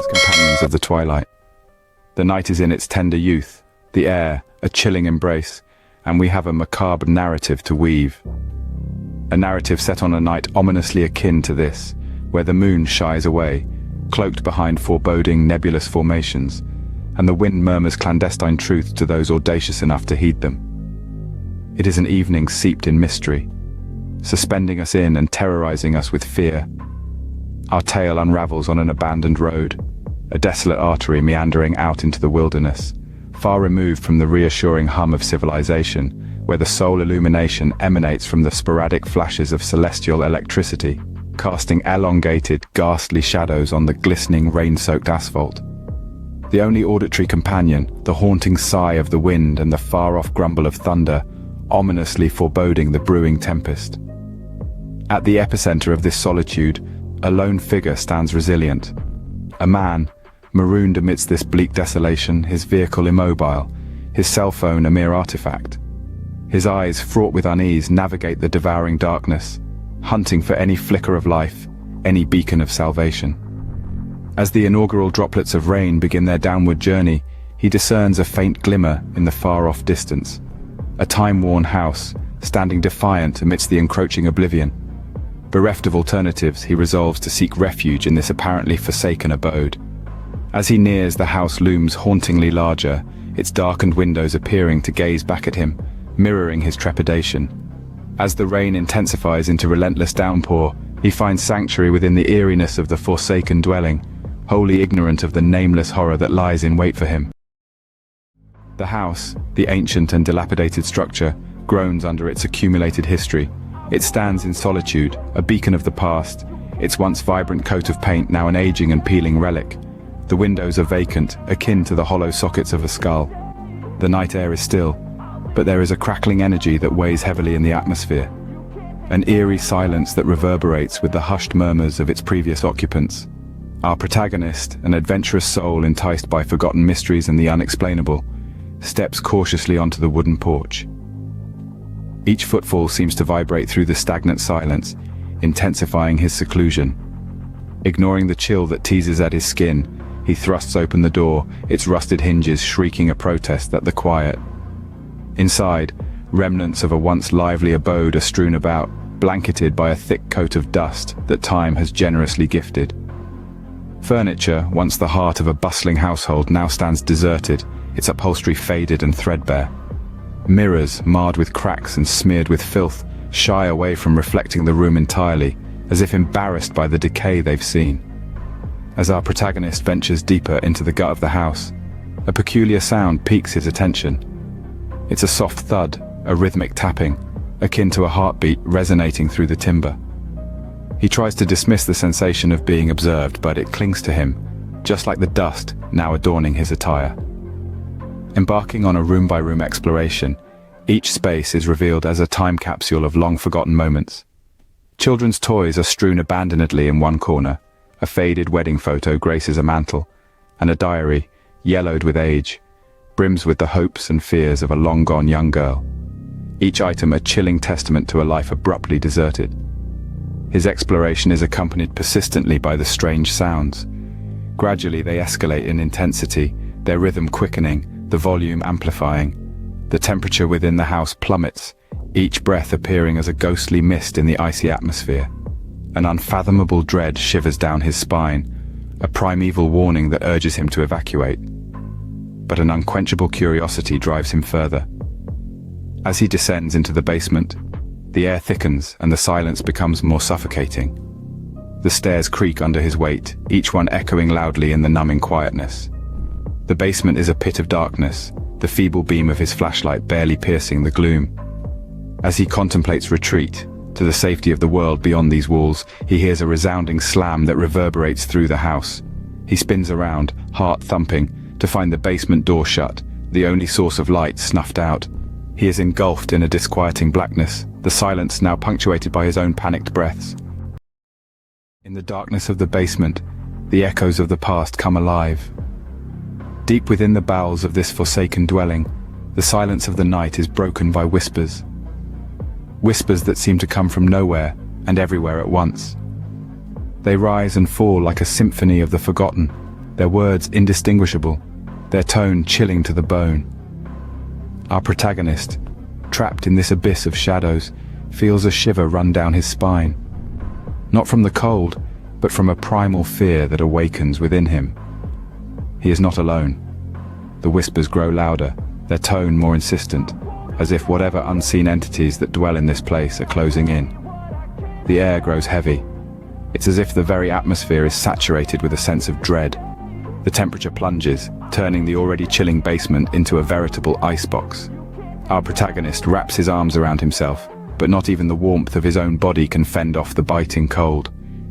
companions of the twilight. The night is in its tender youth, the air a chilling embrace, and we have a macabre narrative to weave. A narrative set on a night ominously akin to this, where the moon shies away, cloaked behind foreboding nebulous formations, and the wind murmurs clandestine truths to those audacious enough to heed them. It is an evening steeped in mystery, suspending us in and terrorizing us with fear. Our tale unravels on an abandoned road, a desolate artery meandering out into the wilderness, far removed from the reassuring hum of civilization, where the sole illumination emanates from the sporadic flashes of celestial electricity, casting elongated, ghastly shadows on the glistening, rain-soaked asphalt. The only auditory companion, the haunting sigh of the wind and the far-off grumble of thunder, ominously foreboding the brewing tempest. At the epicenter of this solitude, a lone figure stands resilient. A man, marooned amidst this bleak desolation, his vehicle immobile, his cell phone a mere artifact. His eyes, fraught with unease, navigate the devouring darkness, hunting for any flicker of life, any beacon of salvation. As the inaugural droplets of rain begin their downward journey, he discerns a faint glimmer in the far-off distance. A time-worn house, standing defiant amidst the encroaching oblivion. Bereft of alternatives, he resolves to seek refuge in this apparently forsaken abode. As he nears, the house looms hauntingly larger, its darkened windows appearing to gaze back at him, mirroring his trepidation. As the rain intensifies into relentless downpour, he finds sanctuary within the eeriness of the forsaken dwelling, wholly ignorant of the nameless horror that lies in wait for him. The house, the ancient and dilapidated structure, groans under its accumulated history. It stands in solitude, a beacon of the past, its once vibrant coat of paint now an aging and peeling relic. The windows are vacant, akin to the hollow sockets of a skull. The night air is still, but there is a crackling energy that weighs heavily in the atmosphere. An eerie silence that reverberates with the hushed murmurs of its previous occupants. Our protagonist, an adventurous soul enticed by forgotten mysteries and the unexplainable, steps cautiously onto the wooden porch. Each footfall seems to vibrate through the stagnant silence, intensifying his seclusion. Ignoring the chill that teases at his skin, he thrusts open the door, its rusted hinges shrieking a protest at the quiet. Inside, remnants of a once lively abode are strewn about, blanketed by a thick coat of dust that time has generously gifted. Furniture, once the heart of a bustling household, now stands deserted, its upholstery faded and threadbare. Mirrors, marred with cracks and smeared with filth, shy away from reflecting the room entirely, as if embarrassed by the decay they've seen. As our protagonist ventures deeper into the gut of the house, a peculiar sound piques his attention. It's a soft thud, a rhythmic tapping, akin to a heartbeat resonating through the timber. He tries to dismiss the sensation of being observed, but it clings to him, just like the dust now adorning his attire. Embarking on a room-by-room exploration, each space is revealed as a time capsule of long-forgotten moments. Children's toys are strewn abandonedly in one corner, a faded wedding photo graces a mantel, and a diary, yellowed with age, brims with the hopes and fears of a long-gone young girl. Each item a chilling testament to a life abruptly deserted. His exploration is accompanied persistently by the strange sounds. Gradually they escalate in intensity, their rhythm quickening, the volume amplifying. The temperature within the house plummets, each breath appearing as a ghostly mist in the icy atmosphere. An unfathomable dread shivers down his spine, a primeval warning that urges him to evacuate. But an unquenchable curiosity drives him further. As he descends into the basement, the air thickens and the silence becomes more suffocating. The stairs creak under his weight, each one echoing loudly in the numbing quietness. The basement is a pit of darkness, the feeble beam of his flashlight barely piercing the gloom. As he contemplates retreat, to the safety of the world beyond these walls, he hears a resounding slam that reverberates through the house. He spins around, heart thumping, to find the basement door shut, the only source of light snuffed out. He is engulfed in a disquieting blackness, the silence now punctuated by his own panicked breaths. In the darkness of the basement, the echoes of the past come alive. Deep within the bowels of this forsaken dwelling, the silence of the night is broken by whispers. Whispers that seem to come from nowhere and everywhere at once. They rise and fall like a symphony of the forgotten, their words indistinguishable, their tone chilling to the bone. Our protagonist, trapped in this abyss of shadows, feels a shiver run down his spine. Not from the cold, but from a primal fear that awakens within him. He is not alone. The whispers grow louder, their tone more insistent, as if whatever unseen entities that dwell in this place are closing in. The air grows heavy. It's as if the very atmosphere is saturated with a sense of dread. The temperature plunges, turning the already chilling basement into a veritable icebox. Our protagonist wraps his arms around himself, but not even the warmth of his own body can fend off the biting cold.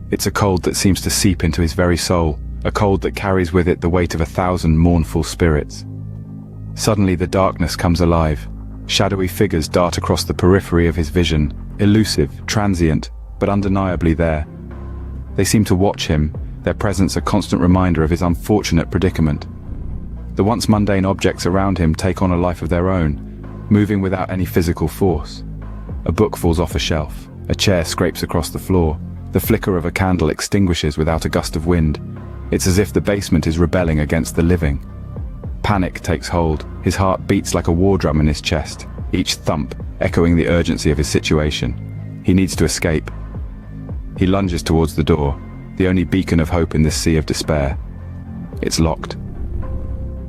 It's a cold that seems to seep into his very soul, a cold that carries with it the weight of 1,000 mournful spirits. Suddenly the darkness comes alive. Shadowy figures dart across the periphery of his vision, elusive, transient, but undeniably there. They seem to watch him, their presence a constant reminder of his unfortunate predicament. The once mundane objects around him take on a life of their own, moving without any physical force. A book falls off a shelf, a chair scrapes across the floor, the flicker of a candle extinguishes without a gust of wind. It's as if the basement is rebelling against the living. Panic takes hold, his heart beats like a war drum in his chest, each thump echoing the urgency of his situation. He needs to escape. He lunges towards the door, the only beacon of hope in this sea of despair. It's locked.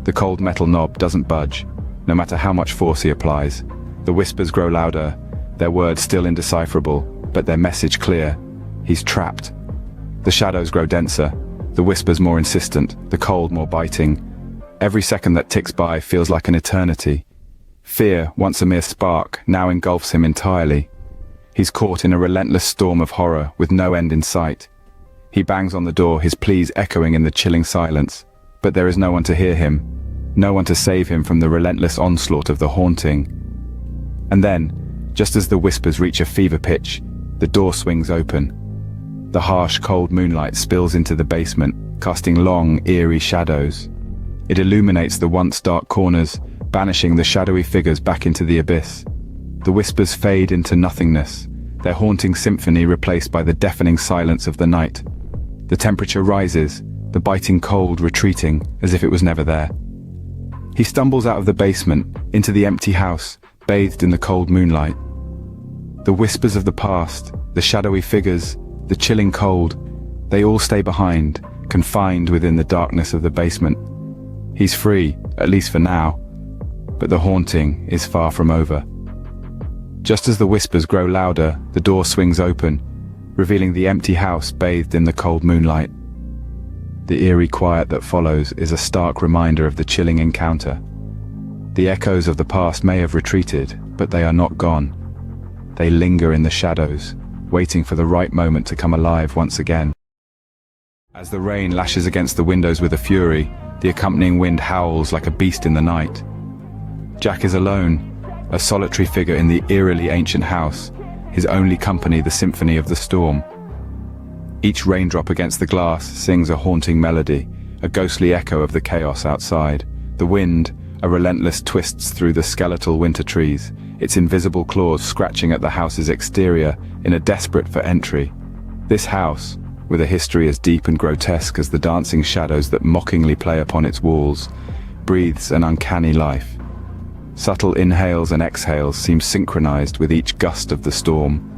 The cold metal knob doesn't budge, no matter how much force he applies. The whispers grow louder, their words still indecipherable, but their message clear. He's trapped. The shadows grow denser, the whispers more insistent, the cold more biting. Every second that ticks by feels like an eternity. Fear, once a mere spark, now engulfs him entirely. He's caught in a relentless storm of horror with no end in sight. He bangs on the door, his pleas echoing in the chilling silence, but there is no one to hear him, no one to save him from the relentless onslaught of the haunting. And then, just as the whispers reach a fever pitch, the door swings open. The harsh, cold moonlight spills into the basement, casting long, eerie shadows. It illuminates the once dark corners, banishing the shadowy figures back into the abyss. The whispers fade into nothingness, their haunting symphony replaced by the deafening silence of the night. The temperature rises, the biting cold retreating as if it was never there. He stumbles out of the basement, into the empty house, bathed in the cold moonlight. The whispers of the past, the shadowy figures, the chilling cold, they all stay behind, confined within the darkness of the basement. He's free, at least for now, but the haunting is far from over. Just as the whispers grow louder, the door swings open, revealing the empty house bathed in the cold moonlight. The eerie quiet that follows is a stark reminder of the chilling encounter. The echoes of the past may have retreated, but they are not gone. They linger in the shadows, waiting for the right moment to come alive once again. As the rain lashes against the windows with a fury, the accompanying wind howls like a beast in the night. Jack is alone, a solitary figure in the eerily ancient house, his only company the symphony of the storm. Each raindrop against the glass sings a haunting melody, a ghostly echo of the chaos outside. The wind, a relentless twists through the skeletal winter trees, its invisible claws scratching at the house's exterior in a desperate for entry. This house, with a history as deep and grotesque as the dancing shadows that mockingly play upon its walls, breathes an uncanny life. Subtle inhales and exhales seem synchronized with each gust of the storm,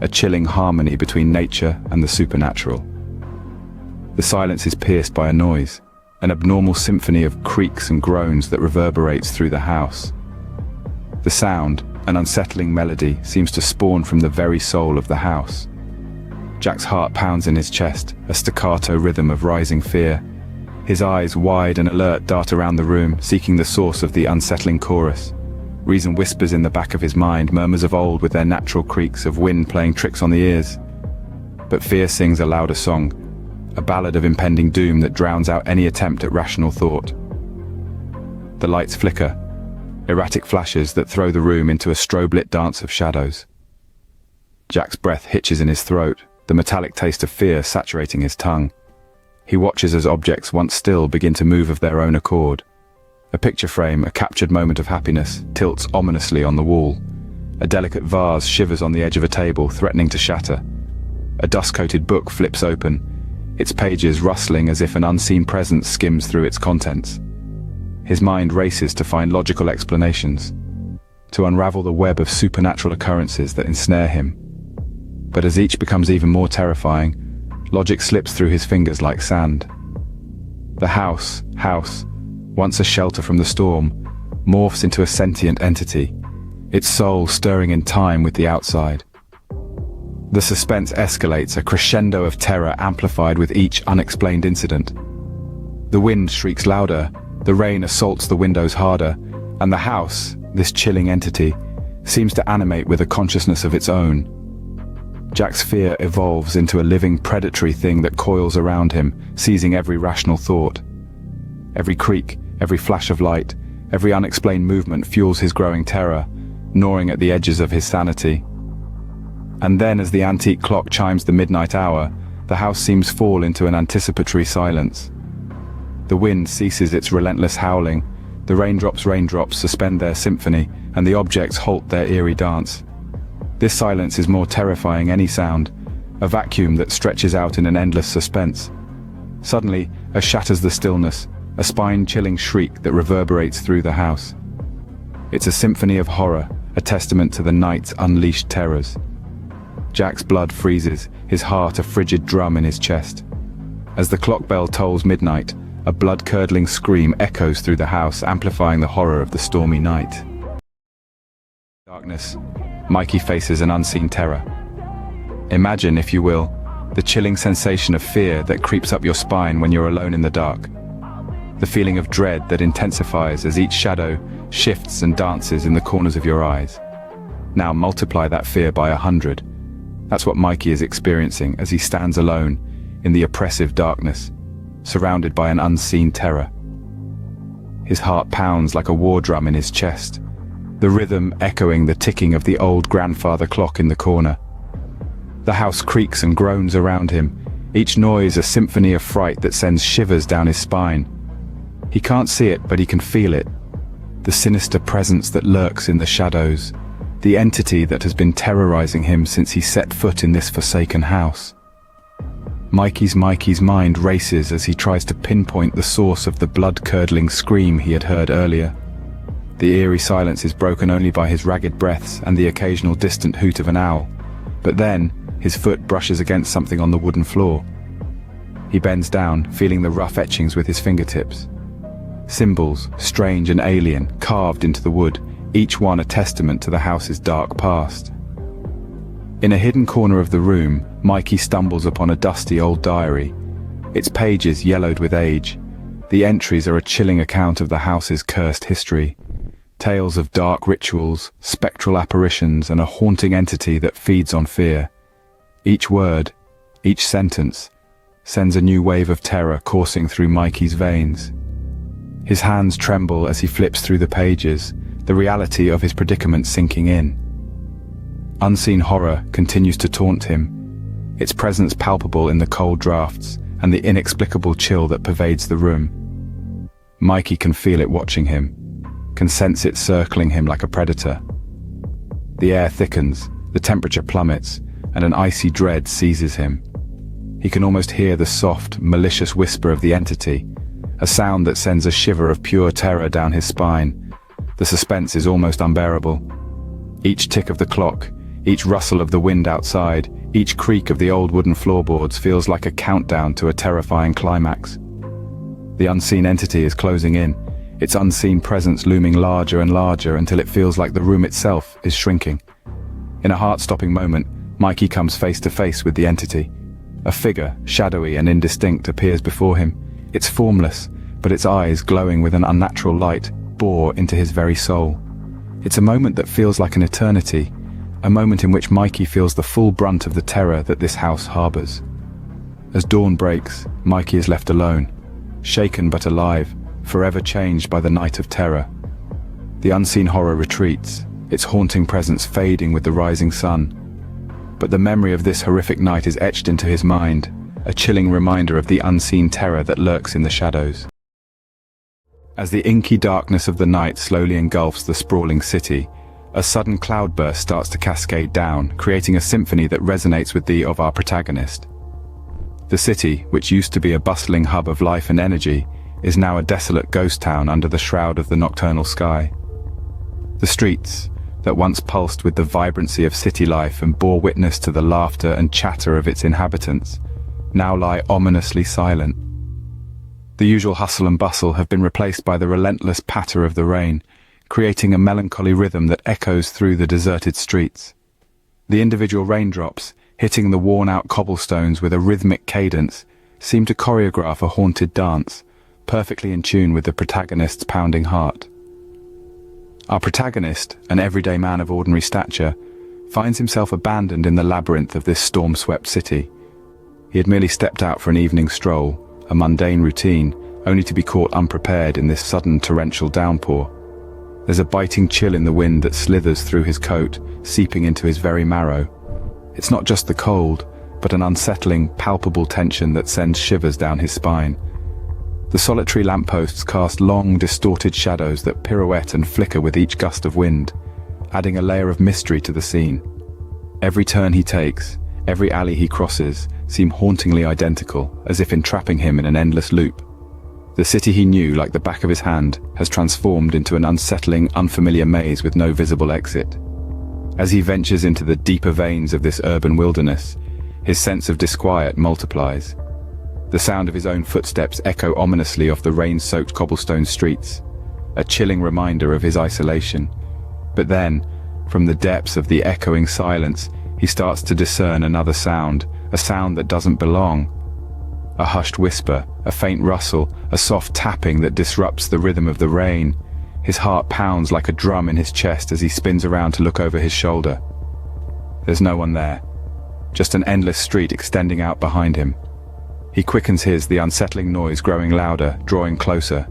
a chilling harmony between nature and the supernatural. The silence is pierced by a noise, an abnormal symphony of creaks and groans that reverberates through the house. The sound, an unsettling melody, seems to spawn from the very soul of the house. Jack's heart pounds in his chest, a staccato rhythm of rising fear. His eyes, wide and alert, dart around the room, seeking the source of the unsettling chorus. Reason whispers in the back of his mind, murmurs of old with their natural creaks of wind playing tricks on the ears. But fear sings a louder song, a ballad of impending doom that drowns out any attempt at rational thought. The lights flicker, erratic flashes that throw the room into a strobe-lit dance of shadows. Jack's breath hitches in his throat, the metallic taste of fear saturating his tongue. He watches as objects once still begin to move of their own accord. A picture frame, a captured moment of happiness, tilts ominously on the wall. A delicate vase shivers on the edge of a table, threatening to shatter. A dust-coated book flips open, its pages rustling as if an unseen presence skims through its contents. His mind races to find logical explanations, to unravel the web of supernatural occurrences that ensnare him. But as each becomes even more terrifying, logic slips through his fingers like sand. The house, once a shelter from the storm, morphs into a sentient entity, its soul stirring in time with the outside. The suspense escalates, a crescendo of terror amplified with each unexplained incident. The wind shrieks louder, the rain assaults the windows harder, and the house, this chilling entity, seems to animate with a consciousness of its own. Jack's fear evolves into a living predatory thing that coils around him, seizing every rational thought. Every creak, every flash of light, every unexplained movement fuels his growing terror, gnawing at the edges of his sanity. And then, as the antique clock chimes the midnight hour, the house seems fall into an anticipatory silence. The wind ceases its relentless howling, the raindrops suspend their symphony, and the objects halt their eerie dance. This silence is more terrifying any sound, a vacuum that stretches out in an endless suspense. Suddenly, shatters the stillness, a spine-chilling shriek that reverberates through the house. It's a symphony of horror, a testament to the night's unleashed terrors. Jack's blood freezes, his heart a frigid drum in his chest. As the clock bell tolls midnight, a blood-curdling scream echoes through the house, amplifying the horror of the stormy night. Darkness, Mikey faces an unseen terror. Imagine, if you will, the chilling sensation of fear that creeps up your spine when you're alone in the dark. The feeling of dread that intensifies as each shadow shifts and dances in the corners of your eyes. Now multiply that fear by 100. That's what Mikey is experiencing as he stands alone in the oppressive darkness, surrounded by an unseen terror. His heart pounds like a war drum in his chest, the rhythm echoing the ticking of the old grandfather clock in the corner. The house creaks and groans around him, each noise a symphony of fright that sends shivers down his spine. He can't see it, but he can feel it. The sinister presence that lurks in the shadows, the entity that has been terrorizing him since he set foot in this forsaken house. Mikey's mind races as he tries to pinpoint the source of the blood-curdling scream he had heard earlier. The eerie silence is broken only by his ragged breaths and the occasional distant hoot of an owl. But then, his foot brushes against something on the wooden floor. He bends down, feeling the rough etchings with his fingertips. Symbols, strange and alien, carved into the wood, each one a testament to the house's dark past. In a hidden corner of the room, Mikey stumbles upon a dusty old diary. Its pages yellowed with age. The entries are a chilling account of the house's cursed history. Tales of dark rituals, spectral apparitions, and a haunting entity that feeds on fear. Each word, each sentence, sends a new wave of terror coursing through Mikey's veins. His hands tremble as he flips through the pages, the reality of his predicament sinking in. Unseen horror continues to taunt him, its presence palpable in the cold drafts and the inexplicable chill that pervades the room. Mikey can feel it watching him, can sense it circling him like a predator. The air thickens, the temperature plummets, and an icy dread seizes him. He can almost hear the soft, malicious whisper of the entity, a sound that sends a shiver of pure terror down his spine. The suspense is almost unbearable. Each tick of the clock, each rustle of the wind outside, each creak of the old wooden floorboards feels like a countdown to a terrifying climax. The unseen entity is closing in, its unseen presence looming larger and larger until it feels like the room itself is shrinking. In a heart-stopping moment, Mikey comes face to face with the entity. A figure, shadowy and indistinct, appears before him. It's formless, but its eyes, glowing with an unnatural light, bore into his very soul. It's a moment that feels like an eternity, a moment in which Mikey feels the full brunt of the terror that this house harbors. As dawn breaks, Mikey is left alone, shaken but alive, forever changed by the night of terror. The unseen horror retreats, its haunting presence fading with the rising sun. But the memory of this horrific night is etched into his mind, a chilling reminder of the unseen terror that lurks in the shadows. As the inky darkness of the night slowly engulfs the sprawling city, a sudden cloudburst starts to cascade down, creating a symphony that resonates with the of our protagonist. The city, which used to be a bustling hub of life and energy, is now a desolate ghost town under the shroud of the nocturnal sky. The streets, that once pulsed with the vibrancy of city life and bore witness to the laughter and chatter of its inhabitants, now lie ominously silent. The usual hustle and bustle have been replaced by the relentless patter of the rain, creating a melancholy rhythm that echoes through the deserted streets. The individual raindrops, hitting the worn-out cobblestones with a rhythmic cadence, seem to choreograph a haunted dance, perfectly in tune with the protagonist's pounding heart. Our protagonist, an everyday man of ordinary stature, finds himself abandoned in the labyrinth of this storm-swept city. He had merely stepped out for an evening stroll, a mundane routine, only to be caught unprepared in this sudden torrential downpour. There's a biting chill in the wind that slithers through his coat, seeping into his very marrow. It's not just the cold, but an unsettling, palpable tension that sends shivers down his spine. The solitary lampposts cast long, distorted shadows that pirouette and flicker with each gust of wind, adding a layer of mystery to the scene. Every turn he takes, every alley he crosses, seem hauntingly identical, as if entrapping him in an endless loop. The city he knew like the back of his hand has transformed into an unsettling, unfamiliar maze with no visible exit. As he ventures into the deeper veins of this urban wilderness, his sense of disquiet multiplies. The sound of his own footsteps echo ominously off the rain-soaked cobblestone streets, a chilling reminder of his isolation. But then, from the depths of the echoing silence, he starts to discern another sound, a sound that doesn't belong. A hushed whisper, a faint rustle, a soft tapping that disrupts the rhythm of the rain. His heart pounds like a drum in his chest as he spins around to look over his shoulder. There's no one there, just an endless street extending out behind him. He quickens his, the unsettling noise growing louder, drawing closer.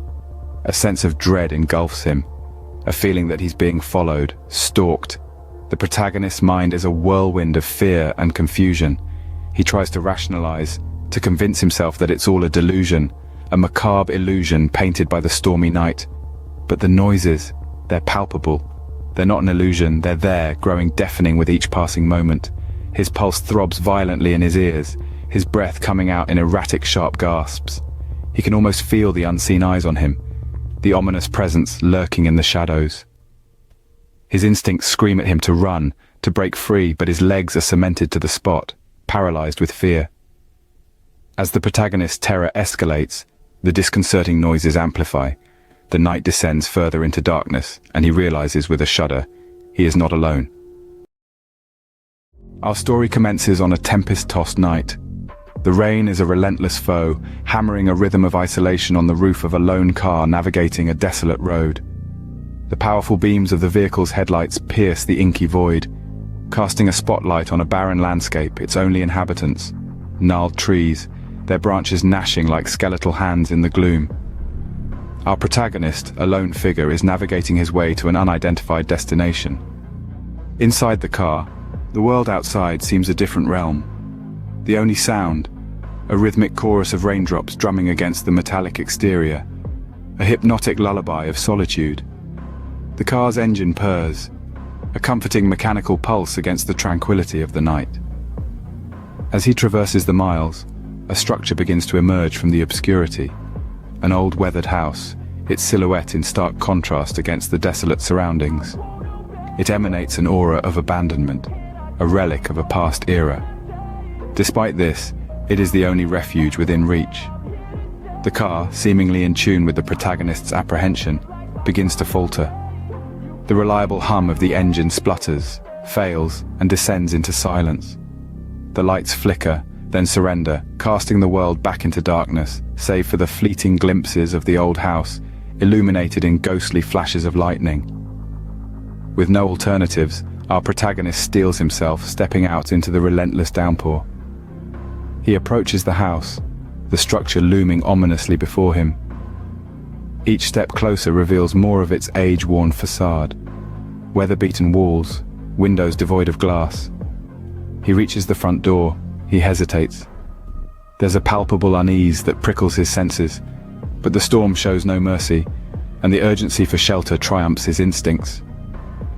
A sense of dread engulfs him, a feeling that he's being followed, stalked. The protagonist's mind is a whirlwind of fear and confusion. He tries to rationalize, to convince himself that it's all a delusion, a macabre illusion painted by the stormy night. But the noises, they're palpable. They're not an illusion, they're there, growing deafening with each passing moment. His pulse throbs violently in his ears, his breath coming out in erratic, sharp gasps. He can almost feel the unseen eyes on him, the ominous presence lurking in the shadows. His instincts scream at him to run, to break free, but his legs are cemented to the spot, paralyzed with fear. As the protagonist's terror escalates, the disconcerting noises amplify. The night descends further into darkness, and he realizes with a shudder, he is not alone. Our story commences on a tempest-tossed night. The rain is a relentless foe, hammering a rhythm of isolation on the roof of a lone car navigating a desolate road. The powerful beams of the vehicle's headlights pierce the inky void, casting a spotlight on a barren landscape, its only inhabitants, gnarled trees, their branches gnashing like skeletal hands in the gloom. Our protagonist, a lone figure, is navigating his way to an unidentified destination. Inside the car, the world outside seems a different realm. The only sound, a rhythmic chorus of raindrops drumming against the metallic exterior, a hypnotic lullaby of solitude. The car's engine purrs, a comforting mechanical pulse against the tranquility of the night. As he traverses the miles, a structure begins to emerge from the obscurity. An old weathered house, its silhouette in stark contrast against the desolate surroundings. It emanates an aura of abandonment, a relic of a past era. Despite this, it is the only refuge within reach. The car, seemingly in tune with the protagonist's apprehension, begins to falter. The reliable hum of the engine splutters, fails, and descends into silence. The lights flicker, then surrender, casting the world back into darkness, save for the fleeting glimpses of the old house, illuminated in ghostly flashes of lightning. With no alternatives, our protagonist steels himself, stepping out into the relentless downpour. He approaches the house, the structure looming ominously before him. Each step closer reveals more of its age-worn facade. Weather-beaten walls, windows devoid of glass. He reaches the front door. He hesitates. There's a palpable unease that prickles his senses, but the storm shows no mercy, and the urgency for shelter triumphs his instincts.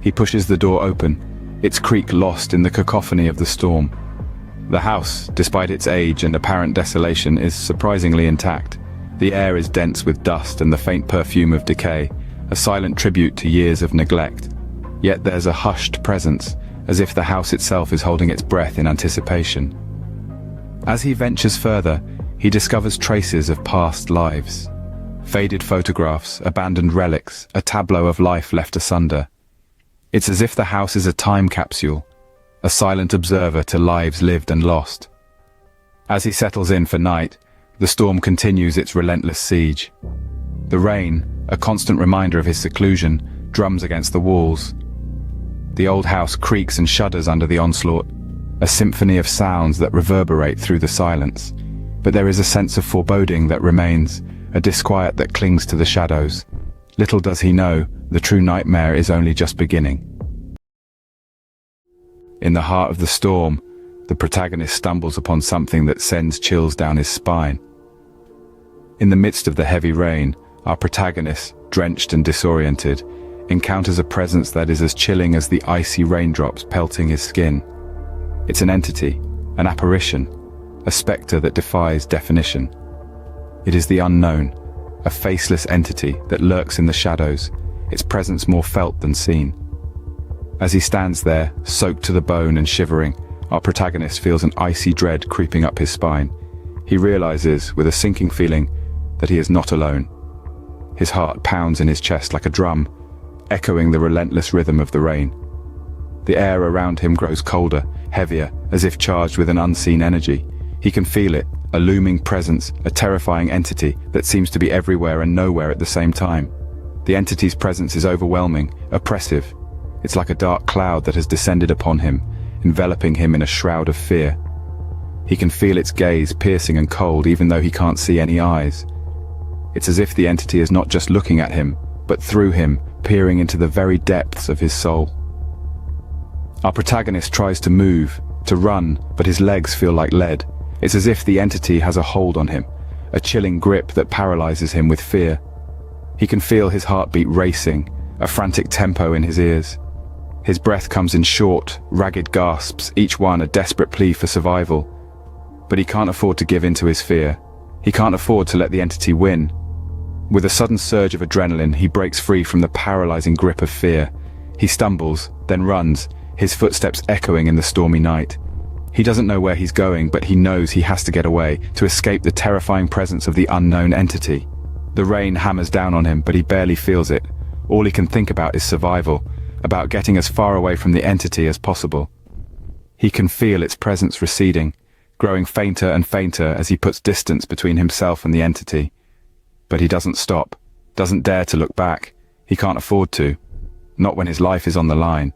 He pushes the door open, its creak lost in the cacophony of the storm. The house, despite its age and apparent desolation, is surprisingly intact. The air is dense with dust and the faint perfume of decay, a silent tribute to years of neglect. Yet there's a hushed presence, as if the house itself is holding its breath in anticipation. As he ventures further, he discovers traces of past lives. Faded photographs, abandoned relics, a tableau of life left asunder. It's as if the house is a time capsule, a silent observer to lives lived and lost. As he settles in for night, the storm continues its relentless siege. The rain, a constant reminder of his seclusion, drums against the walls. The old house creaks and shudders under the onslaught, a symphony of sounds that reverberate through the silence. But there is a sense of foreboding that remains, a disquiet that clings to the shadows. Little does he know, the true nightmare is only just beginning. In the heart of the storm, the protagonist stumbles upon something that sends chills down his spine. In the midst of the heavy rain, our protagonist, drenched and disoriented, encounters a presence that is as chilling as the icy raindrops pelting his skin. It's an entity, an apparition, a spectre that defies definition. It is the unknown, a faceless entity that lurks in the shadows, its presence more felt than seen. As he stands there, soaked to the bone and shivering, our protagonist feels an icy dread creeping up his spine. He realizes, with a sinking feeling, that he is not alone. His heart pounds in his chest like a drum, echoing the relentless rhythm of the rain. The air around him grows colder, heavier, as if charged with an unseen energy. He can feel it, a looming presence, a terrifying entity that seems to be everywhere and nowhere at the same time. The entity's presence is overwhelming, oppressive. It's like a dark cloud that has descended upon him, enveloping him in a shroud of fear. He can feel its gaze, piercing and cold, even though he can't see any eyes. It's as if the entity is not just looking at him, but through him, peering into the very depths of his soul. Our protagonist tries to move, to run, but his legs feel like lead. It's as if the entity has a hold on him, a chilling grip that paralyzes him with fear. He can feel his heartbeat racing, a frantic tempo in his ears. His breath comes in short, ragged gasps, each one a desperate plea for survival. But he can't afford to give in to his fear. He can't afford to let the entity win. With a sudden surge of adrenaline, he breaks free from the paralyzing grip of fear. He stumbles, then runs, his footsteps echoing in the stormy night. He doesn't know where he's going, but he knows he has to get away, to escape the terrifying presence of the unknown entity. The rain hammers down on him, but he barely feels it. All he can think about is survival, about getting as far away from the entity as possible. He can feel its presence receding, growing fainter and fainter as he puts distance between himself and the entity. But he doesn't stop, doesn't dare to look back. He can't afford to, not when his life is on the line.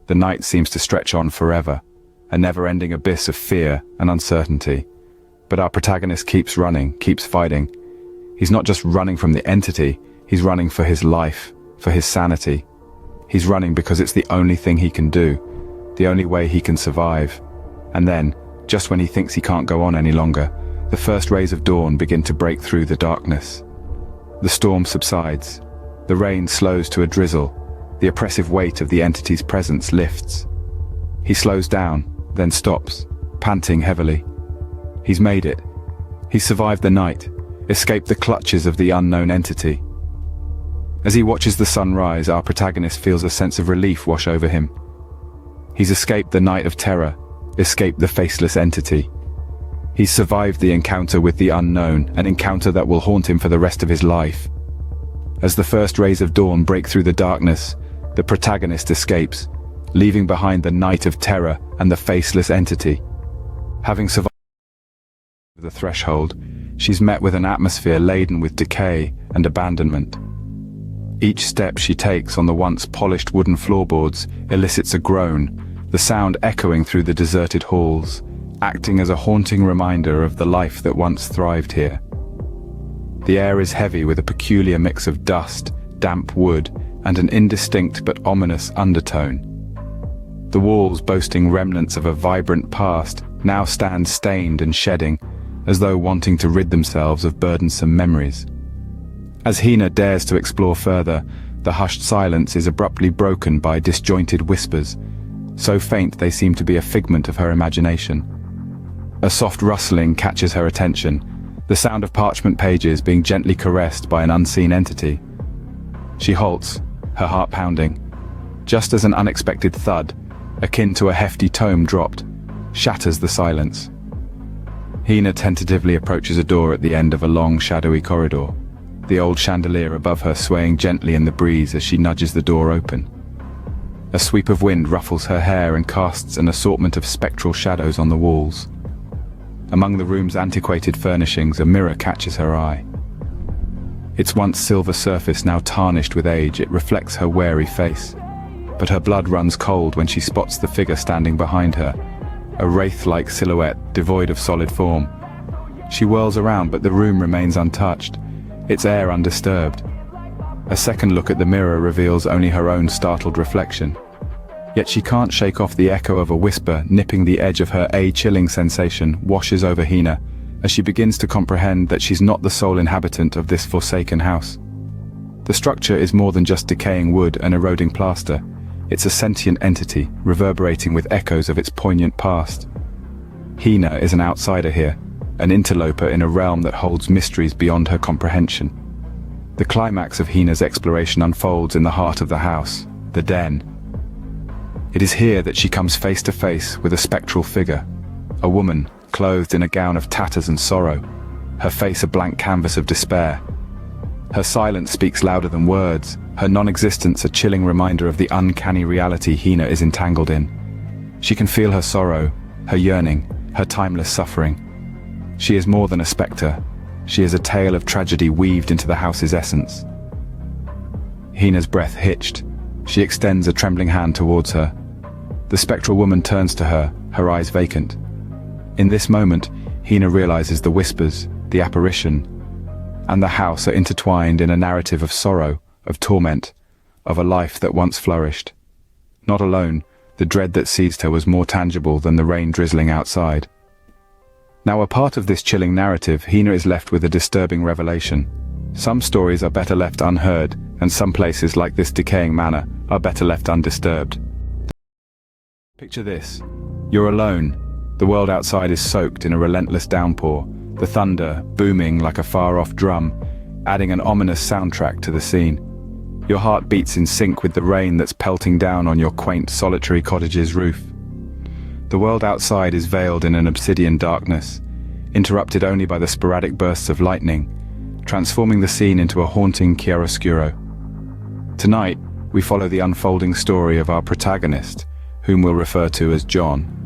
The night seems to stretch on forever, a never-ending abyss of fear and uncertainty. But our protagonist keeps running, keeps fighting. He's not just running from the entity, he's running for his life, for his sanity. He's running because it's the only thing he can do, the only way he can survive. And then, just when he thinks he can't go on any longer, the first rays of dawn begin to break through the darkness. The storm subsides. The rain slows to a drizzle. The oppressive weight of the entity's presence lifts. He slows down, then stops, panting heavily. He's made it. He's survived the night, escaped the clutches of the unknown entity. As he watches the sun rise, our protagonist feels a sense of relief wash over him. He's escaped the night of terror, escaped the faceless entity. He's survived the encounter with the unknown, an encounter that will haunt him for the rest of his life. As the first rays of dawn break through the darkness, the protagonist escapes, leaving behind the night of terror and the faceless entity. Having survived the threshold, she's met with an atmosphere laden with decay and abandonment. Each step she takes on the once polished wooden floorboards elicits a groan, the sound echoing through the deserted halls, acting as a haunting reminder of the life that once thrived here. The air is heavy with a peculiar mix of dust, damp wood, and an indistinct but ominous undertone. The walls, boasting remnants of a vibrant past, now stand stained and shedding, as though wanting to rid themselves of burdensome memories. As Hina dares to explore further, the hushed silence is abruptly broken by disjointed whispers, so faint they seem to be a figment of her imagination. A soft rustling catches her attention, the sound of parchment pages being gently caressed by an unseen entity. She halts, her heart pounding, just as an unexpected thud, akin to a hefty tome dropped, shatters the silence. Hina tentatively approaches a door at the end of a long, shadowy corridor, the old chandelier above her swaying gently in the breeze as she nudges the door open. A sweep of wind ruffles her hair and casts an assortment of spectral shadows on the walls. Among the room's antiquated furnishings, a mirror catches her eye. Its once silver surface now tarnished with age, it reflects her wary face. But her blood runs cold when she spots the figure standing behind her, a wraith-like silhouette devoid of solid form. She whirls around, but the room remains untouched, its air undisturbed. A second look at the mirror reveals only her own startled reflection. Yet she can't shake off the echo of a whisper nipping the edge of her chilling sensation washes over Hina as she begins to comprehend that she's not the sole inhabitant of this forsaken house. The structure is more than just decaying wood and eroding plaster. It's a sentient entity, reverberating with echoes of its poignant past. Hina is an outsider here, an interloper in a realm that holds mysteries beyond her comprehension. The climax of Hina's exploration unfolds in the heart of the house, the den. It is here that she comes face to face with a spectral figure, a woman clothed in a gown of tatters and sorrow, her face a blank canvas of despair. Her silence speaks louder than words, her non-existence a chilling reminder of the uncanny reality Hina is entangled in. She can feel her sorrow, her yearning, her timeless suffering. She is more than a spectre. She is a tale of tragedy weaved into the house's essence. Hina's breath hitched. She extends a trembling hand towards her. The spectral woman turns to her, her eyes vacant. In this moment, Hina realizes the whispers, the apparition, and the house are intertwined in a narrative of sorrow, of torment, of a life that once flourished. Not alone, the dread that seized her was more tangible than the rain drizzling outside. Now, a part of this chilling narrative, Hina is left with a disturbing revelation. Some stories are better left unheard, and some places, like this decaying manor, are better left undisturbed. Picture this. You're alone. The world outside is soaked in a relentless downpour, the thunder booming like a far-off drum, adding an ominous soundtrack to the scene. Your heart beats in sync with the rain that's pelting down on your quaint, solitary cottage's roof. The world outside is veiled in an obsidian darkness, interrupted only by the sporadic bursts of lightning, transforming the scene into a haunting chiaroscuro. Tonight, we follow the unfolding story of our protagonist, whom we'll refer to as John.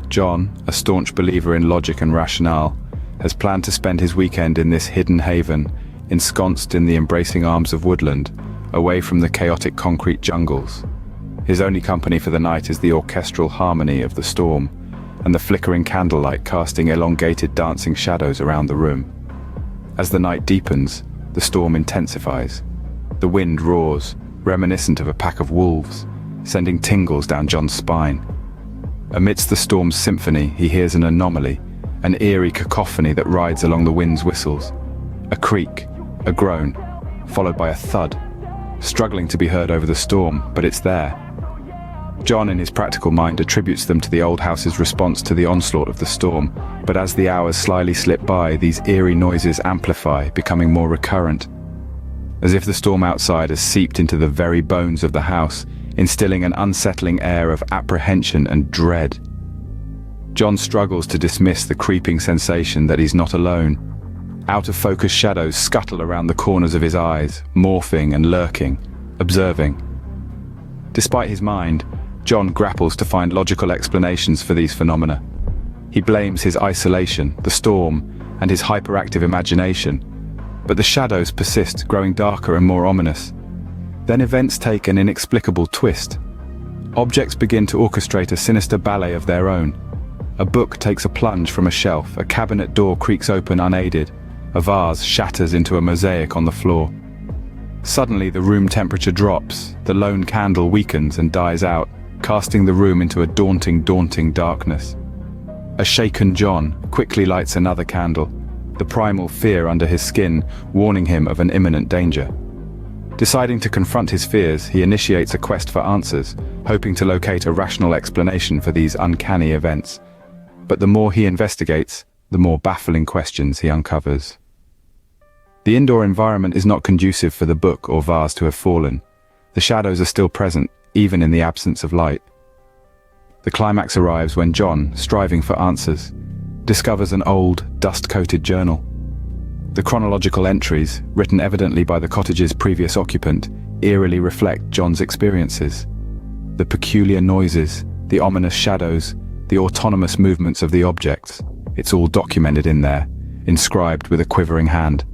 John, a staunch believer in logic and rationale, has planned to spend his weekend in this hidden haven, ensconced in the embracing arms of woodland, away from the chaotic concrete jungles. His only company for the night is the orchestral harmony of the storm, and the flickering candlelight casting elongated dancing shadows around the room. As the night deepens, the storm intensifies. The wind roars, reminiscent of a pack of wolves, sending tingles down John's spine. Amidst the storm's symphony, he hears an anomaly, an eerie cacophony that rides along the wind's whistles. A creak, a groan, followed by a thud, struggling to be heard over the storm, but it's there. John, in his practical mind, attributes them to the old house's response to the onslaught of the storm, but as the hours slyly slip by, these eerie noises amplify, becoming more recurrent. As if the storm outside has seeped into the very bones of the house, instilling an unsettling air of apprehension and dread. John struggles to dismiss the creeping sensation that he's not alone. Out-of-focus shadows scuttle around the corners of his eyes, morphing and lurking, observing. Despite his mind, John grapples to find logical explanations for these phenomena. He blames his isolation, the storm, and his hyperactive imagination. But the shadows persist, growing darker and more ominous. Then events take an inexplicable twist. Objects begin to orchestrate a sinister ballet of their own. A book takes a plunge from a shelf, a cabinet door creaks open unaided, a vase shatters into a mosaic on the floor. Suddenly the room temperature drops, the lone candle weakens and dies out, casting the room into a daunting darkness. A shaken John quickly lights another candle, the primal fear under his skin warning him of an imminent danger. Deciding to confront his fears, he initiates a quest for answers, hoping to locate a rational explanation for these uncanny events. But the more he investigates, the more baffling questions he uncovers. The indoor environment is not conducive for the book or vase to have fallen. The shadows are still present, even in the absence of light. The climax arrives when John, striving for answers, discovers an old, dust-coated journal. The chronological entries, written evidently by the cottage's previous occupant, eerily reflect John's experiences. The peculiar noises, the ominous shadows, the autonomous movements of the objects, it's all documented in there, inscribed with a quivering hand.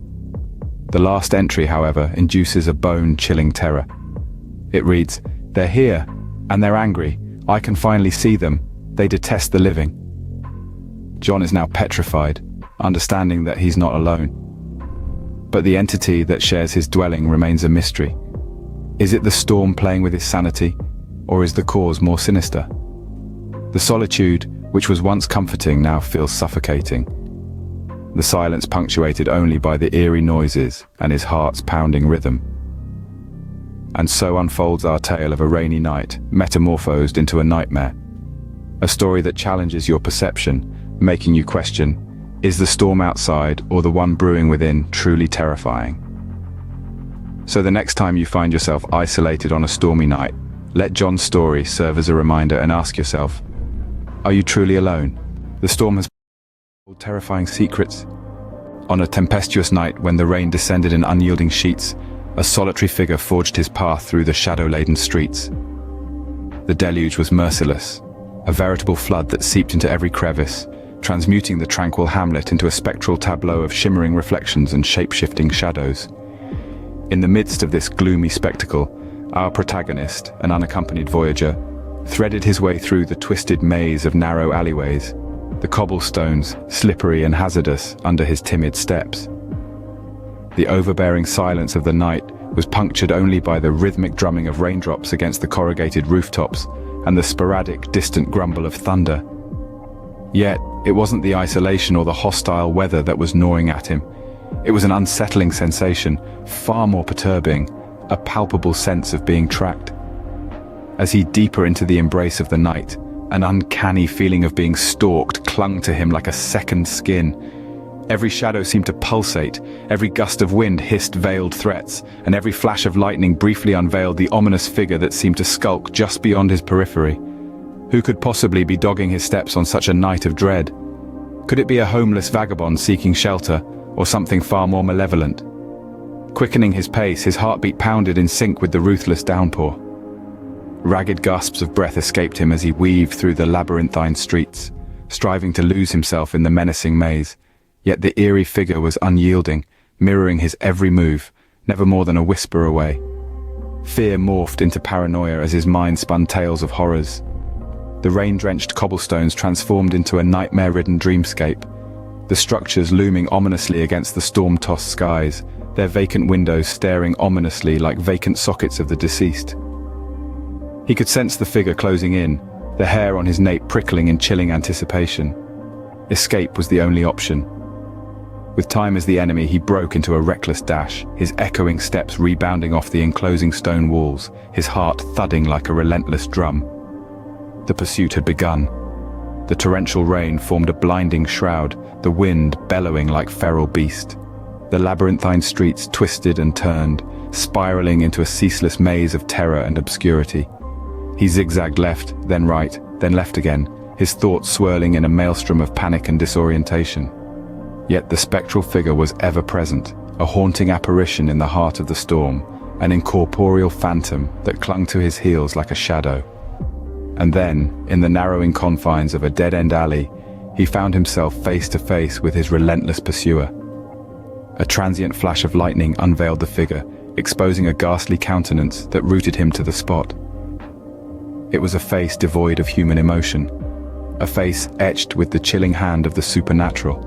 The last entry, however, induces a bone-chilling terror. It reads, "They're here, and they're angry. I can finally see them. They detest the living." John is now petrified, understanding that he's not alone. But the entity that shares his dwelling remains a mystery. Is it the storm playing with his sanity, or is the cause more sinister? The solitude, which was once comforting, now feels suffocating. The silence punctuated only by the eerie noises and his heart's pounding rhythm. And so unfolds our tale of a rainy night, metamorphosed into a nightmare. A story that challenges your perception, making you question, is the storm outside or the one brewing within truly terrifying? So the next time you find yourself isolated on a stormy night, let John's story serve as a reminder and ask yourself, are you truly alone? The storm has told terrifying secrets. On a tempestuous night when the rain descended in unyielding sheets, a solitary figure forged his path through the shadow-laden streets. The deluge was merciless, a veritable flood that seeped into every crevice, transmuting the tranquil hamlet into a spectral tableau of shimmering reflections and shape-shifting shadows. In the midst of this gloomy spectacle, our protagonist, an unaccompanied voyager, threaded his way through the twisted maze of narrow alleyways, the cobblestones slippery and hazardous under his timid steps. The overbearing silence of the night was punctured only by the rhythmic drumming of raindrops against the corrugated rooftops and the sporadic, distant grumble of thunder. Yet, it wasn't the isolation or the hostile weather that was gnawing at him. It was an unsettling sensation, far more perturbing, a palpable sense of being tracked. As he deeper into the embrace of the night, an uncanny feeling of being stalked clung to him like a second skin. Every shadow seemed to pulsate, every gust of wind hissed veiled threats, and every flash of lightning briefly unveiled the ominous figure that seemed to skulk just beyond his periphery. Who could possibly be dogging his steps on such a night of dread? Could it be a homeless vagabond seeking shelter, or something far more malevolent? Quickening his pace, his heartbeat pounded in sync with the ruthless downpour. Ragged gasps of breath escaped him as he weaved through the labyrinthine streets, striving to lose himself in the menacing maze. Yet the eerie figure was unyielding, mirroring his every move, never more than a whisper away. Fear morphed into paranoia as his mind spun tales of horrors. The rain-drenched cobblestones transformed into a nightmare-ridden dreamscape, the structures looming ominously against the storm-tossed skies, their vacant windows staring ominously like vacant sockets of the deceased. He could sense the figure closing in, the hair on his nape prickling in chilling anticipation. Escape was the only option. With time as the enemy, he broke into a reckless dash, his echoing steps rebounding off the enclosing stone walls, his heart thudding like a relentless drum. The pursuit had begun. The torrential rain formed a blinding shroud, the wind bellowing like feral beast. The labyrinthine streets twisted and turned, spiraling into a ceaseless maze of terror and obscurity. He zigzagged left, then right, then left again, his thoughts swirling in a maelstrom of panic and disorientation. Yet the spectral figure was ever present, a haunting apparition in the heart of the storm, an incorporeal phantom that clung to his heels like a shadow. And then, in the narrowing confines of a dead-end alley, he found himself face to face with his relentless pursuer. A transient flash of lightning unveiled the figure, exposing a ghastly countenance that rooted him to the spot. It was a face devoid of human emotion, a face etched with the chilling hand of the supernatural.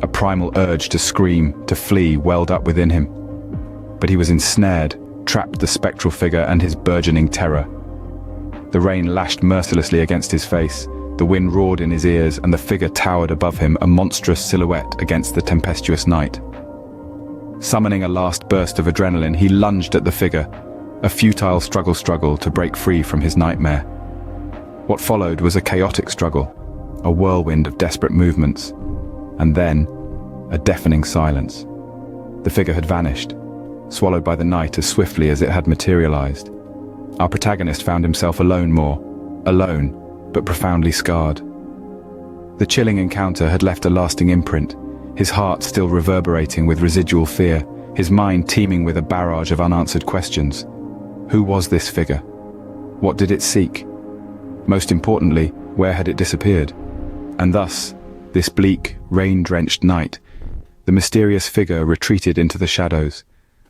A primal urge to scream, to flee, welled up within him. But he was ensnared, trapped the spectral figure and his burgeoning terror. The rain lashed mercilessly against his face, the wind roared in his ears, and the figure towered above him, a monstrous silhouette against the tempestuous night. Summoning a last burst of adrenaline, he lunged at the figure, a futile struggle to break free from his nightmare. What followed was a chaotic struggle, a whirlwind of desperate movements, and then a deafening silence. The figure had vanished, swallowed by the night as swiftly as it had materialized. Our protagonist found himself alone, but profoundly scarred. The chilling encounter had left a lasting imprint, his heart still reverberating with residual fear, his mind teeming with a barrage of unanswered questions. Who was this figure? What did it seek? Most importantly, where had it disappeared? And thus, this bleak, rain-drenched night, the mysterious figure retreated into the shadows,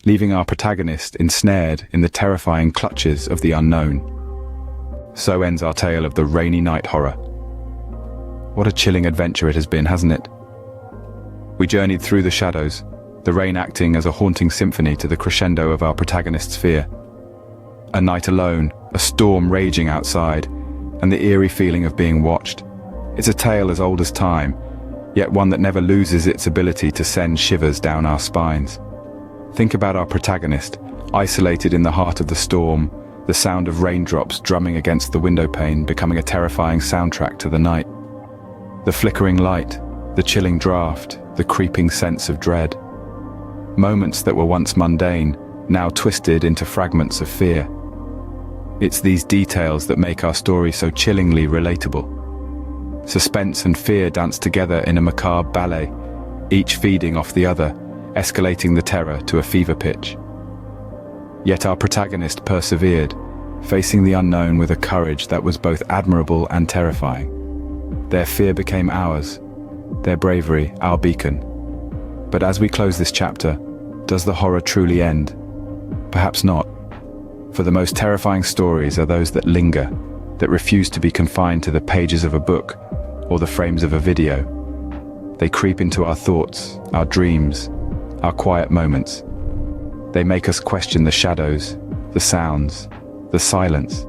leaving our protagonist ensnared in the terrifying clutches of the unknown. So ends our tale of the rainy night horror. What a chilling adventure it has been, hasn't it? We journeyed through the shadows, the rain acting as a haunting symphony to the crescendo of our protagonist's fear. A night alone, a storm raging outside, and the eerie feeling of being watched. It's a tale as old as time, yet one that never loses its ability to send shivers down our spines. Think about our protagonist, isolated in the heart of the storm, the sound of raindrops drumming against the window pane becoming a terrifying soundtrack to the night. The flickering light, the chilling draft, the creeping sense of dread. Moments that were once mundane, now twisted into fragments of fear. It's these details that make our story so chillingly relatable. Suspense and fear dance together in a macabre ballet, each feeding off the other, escalating the terror to a fever pitch. Yet our protagonist persevered, facing the unknown with a courage that was both admirable and terrifying. Their fear became ours, their bravery our beacon. But as we close this chapter, does the horror truly end? Perhaps not. For the most terrifying stories are those that linger, that refuse to be confined to the pages of a book or the frames of a video. They creep into our thoughts, our dreams, our quiet moments. They make us question the shadows, the sounds, the silence.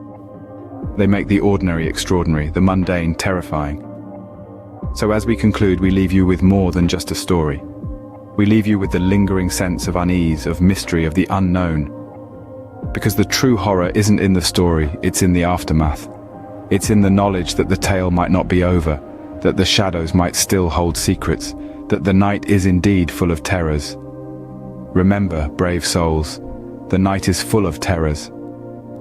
They make the ordinary extraordinary, the mundane terrifying. So as we conclude, we leave you with more than just a story. We leave you with the lingering sense of unease, of mystery, of the unknown. Because the true horror isn't in the story, it's in the aftermath. It's in the knowledge that the tale might not be over, that the shadows might still hold secrets, that the night is indeed full of terrors. Remember, brave souls, the night is full of terrors.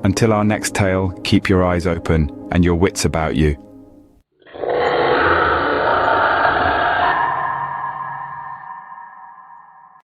Until our next tale, keep your eyes open and your wits about you.